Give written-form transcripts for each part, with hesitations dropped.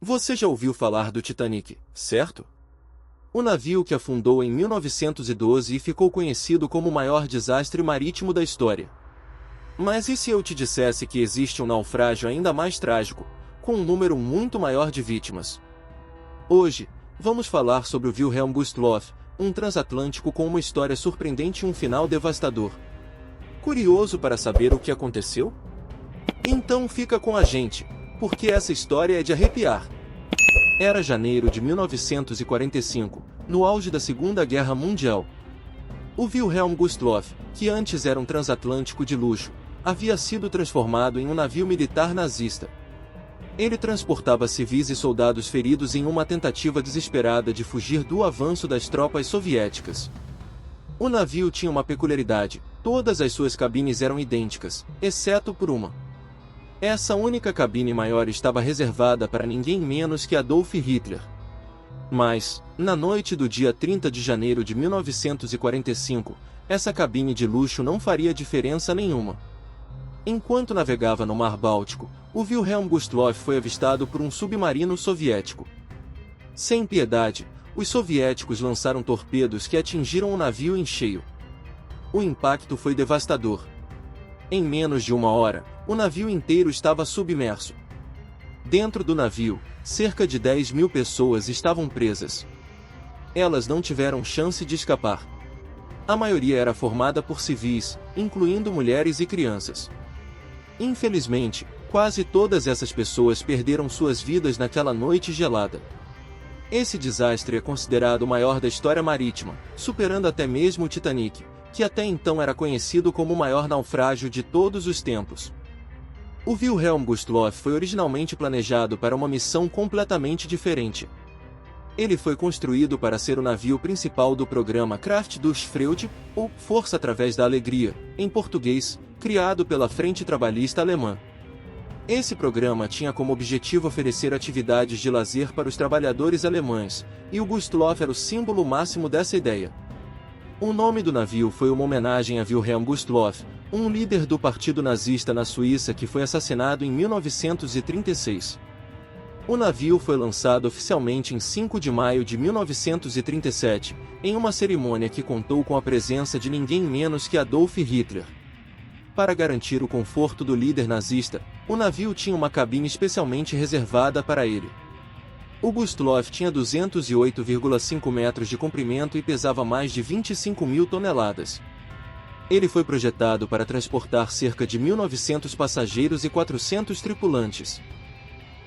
Você já ouviu falar do Titanic, certo? O navio que afundou em 1912 e ficou conhecido como o maior desastre marítimo da história. Mas e se eu te dissesse que existe um naufrágio ainda mais trágico, com um número muito maior de vítimas? Hoje, vamos falar sobre o Wilhelm Gustloff, um transatlântico com uma história surpreendente e um final devastador. Curioso para saber o que aconteceu? Então fica com a gente, porque essa história é de arrepiar. Era janeiro de 1945, no auge da Segunda Guerra Mundial. O Wilhelm Gustloff, que antes era um transatlântico de luxo, havia sido transformado em um navio militar nazista. Ele transportava civis e soldados feridos em uma tentativa desesperada de fugir do avanço das tropas soviéticas. O navio tinha uma peculiaridade: todas as suas cabines eram idênticas, exceto por uma. Essa única cabine maior estava reservada para ninguém menos que Adolf Hitler. Mas, na noite do dia 30 de janeiro de 1945, essa cabine de luxo não faria diferença nenhuma. Enquanto navegava no Mar Báltico, o Wilhelm Gustloff foi avistado por um submarino soviético. Sem piedade, os soviéticos lançaram torpedos que atingiram o navio em cheio. O impacto foi devastador. Em menos de uma hora, o navio inteiro estava submerso. Dentro do navio, cerca de 10.000 pessoas estavam presas. Elas não tiveram chance de escapar. A maioria era formada por civis, incluindo mulheres e crianças. Infelizmente, quase todas essas pessoas perderam suas vidas naquela noite gelada. Esse desastre é considerado o maior da história marítima, superando até mesmo o Titanic, que até então era conhecido como o maior naufrágio de todos os tempos. O Wilhelm Gustloff foi originalmente planejado para uma missão completamente diferente. Ele foi construído para ser o navio principal do programa Kraft durch Freude, ou Força através da Alegria, em português, criado pela Frente Trabalhista Alemã. Esse programa tinha como objetivo oferecer atividades de lazer para os trabalhadores alemães, e o Gustloff era o símbolo máximo dessa ideia. O nome do navio foi uma homenagem a Wilhelm Gustloff, um líder do partido nazista na Suíça que foi assassinado em 1936. O navio foi lançado oficialmente em 5 de maio de 1937, em uma cerimônia que contou com a presença de ninguém menos que Adolf Hitler. Para garantir o conforto do líder nazista, o navio tinha uma cabine especialmente reservada para ele. O Gustloff tinha 208,5 metros de comprimento e pesava mais de 25.000 toneladas. Ele foi projetado para transportar cerca de 1.900 passageiros e 400 tripulantes.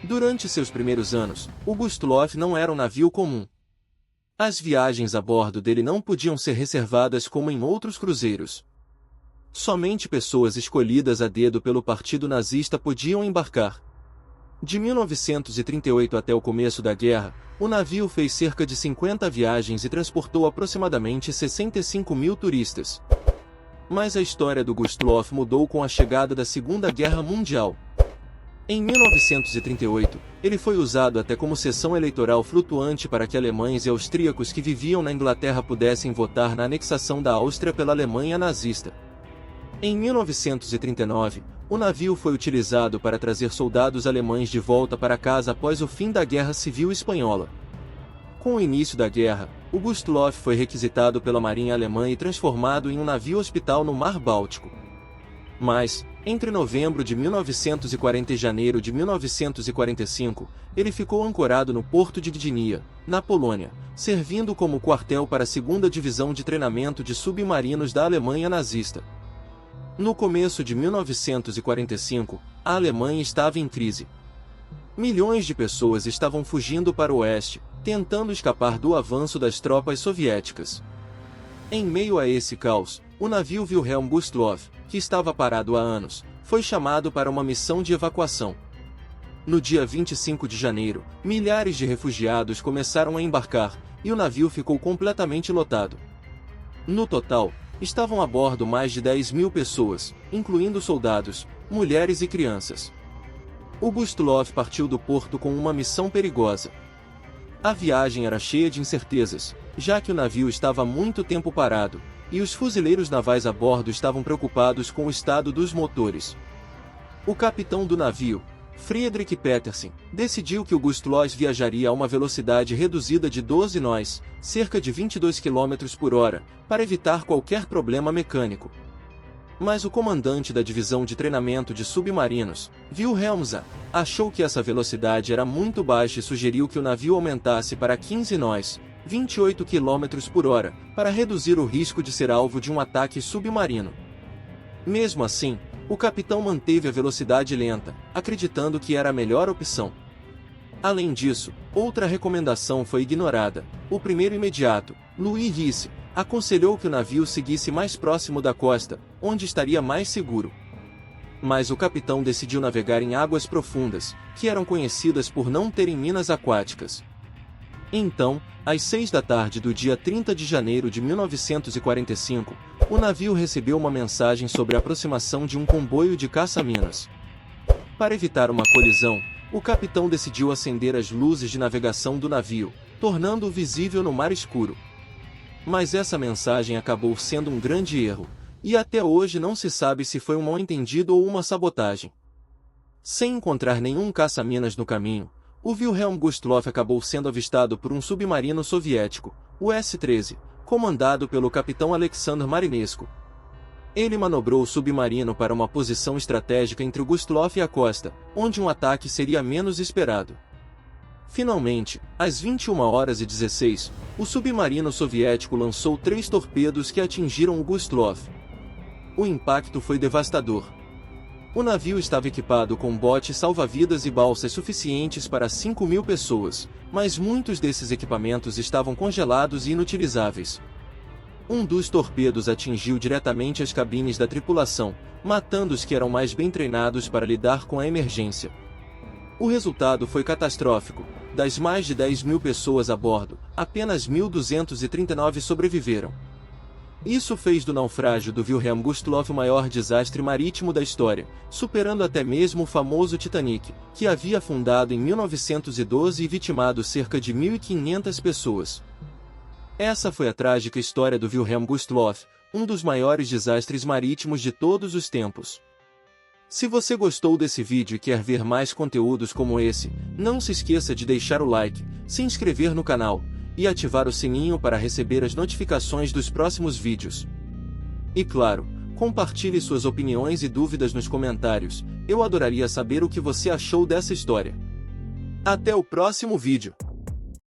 Durante seus primeiros anos, o Gustloff não era um navio comum. As viagens a bordo dele não podiam ser reservadas como em outros cruzeiros. Somente pessoas escolhidas a dedo pelo partido nazista podiam embarcar. De 1938 até o começo da guerra, o navio fez cerca de 50 viagens e transportou aproximadamente 65.000 turistas. Mas a história do Gustloff mudou com a chegada da Segunda Guerra Mundial. Em 1938, ele foi usado até como seção eleitoral flutuante para que alemães e austríacos que viviam na Inglaterra pudessem votar na anexação da Áustria pela Alemanha nazista. Em 1939, o navio foi utilizado para trazer soldados alemães de volta para casa após o fim da Guerra Civil Espanhola. Com o início da guerra, o Gustloff foi requisitado pela Marinha Alemã e transformado em um navio-hospital no Mar Báltico. Mas, entre novembro de 1940 e janeiro de 1945, ele ficou ancorado no porto de Gdynia, na Polônia, servindo como quartel para a 2ª Divisão de Treinamento de Submarinos da Alemanha nazista. No começo de 1945, a Alemanha estava em crise. Milhões de pessoas estavam fugindo para o oeste, tentando escapar do avanço das tropas soviéticas. Em meio a esse caos, o navio Wilhelm Gustloff, que estava parado há anos, foi chamado para uma missão de evacuação. No dia 25 de janeiro, milhares de refugiados começaram a embarcar, e o navio ficou completamente lotado. No total, estavam a bordo mais de 10.000 pessoas, incluindo soldados, mulheres e crianças. O Gustloff partiu do porto com uma missão perigosa. A viagem era cheia de incertezas, já que o navio estava há muito tempo parado, e os fuzileiros navais a bordo estavam preocupados com o estado dos motores. O capitão do navio, Friedrich Petersen decidiu que o Gustloff viajaria a uma velocidade reduzida de 12 nós, cerca de 22 km por hora, para evitar qualquer problema mecânico. Mas o comandante da divisão de treinamento de submarinos, Wilhelm Zahm, achou que essa velocidade era muito baixa e sugeriu que o navio aumentasse para 15 nós, 28 km por hora, para reduzir o risco de ser alvo de um ataque submarino. Mesmo assim, o capitão manteve a velocidade lenta, acreditando que era a melhor opção. Além disso, outra recomendação foi ignorada. O primeiro imediato, Louis Risse, aconselhou que o navio seguisse mais próximo da costa, onde estaria mais seguro. Mas o capitão decidiu navegar em águas profundas, que eram conhecidas por não terem minas aquáticas. Então, às 6 da tarde do dia 30 de janeiro de 1945, o navio recebeu uma mensagem sobre a aproximação de um comboio de caça-minas. Para evitar uma colisão, o capitão decidiu acender as luzes de navegação do navio, tornando-o visível no mar escuro. Mas essa mensagem acabou sendo um grande erro, e até hoje não se sabe se foi um mal-entendido ou uma sabotagem. Sem encontrar nenhum caça-minas no caminho, o Wilhelm Gustloff acabou sendo avistado por um submarino soviético, o S-13, comandado pelo capitão Alexander Marinescu. Ele manobrou o submarino para uma posição estratégica entre o Gustloff e a costa, onde um ataque seria menos esperado. Finalmente, às 21h16, o submarino soviético lançou 3 torpedos que atingiram o Gustloff. O impacto foi devastador. O navio estava equipado com botes salva-vidas e balsas suficientes para 5.000 pessoas, mas muitos desses equipamentos estavam congelados e inutilizáveis. Um dos torpedos atingiu diretamente as cabines da tripulação, matando os que eram mais bem treinados para lidar com a emergência. O resultado foi catastrófico. Das mais de 10.000 pessoas a bordo, apenas 1.239 sobreviveram. Isso fez do naufrágio do Wilhelm Gustloff o maior desastre marítimo da história, superando até mesmo o famoso Titanic, que havia afundado em 1912 e vitimado cerca de 1.500 pessoas. Essa foi a trágica história do Wilhelm Gustloff, um dos maiores desastres marítimos de todos os tempos. Se você gostou desse vídeo e quer ver mais conteúdos como esse, não se esqueça de deixar o like, se inscrever no canal, e ativar o sininho para receber as notificações dos próximos vídeos. E claro, compartilhe suas opiniões e dúvidas nos comentários, eu adoraria saber o que você achou dessa história. Até o próximo vídeo!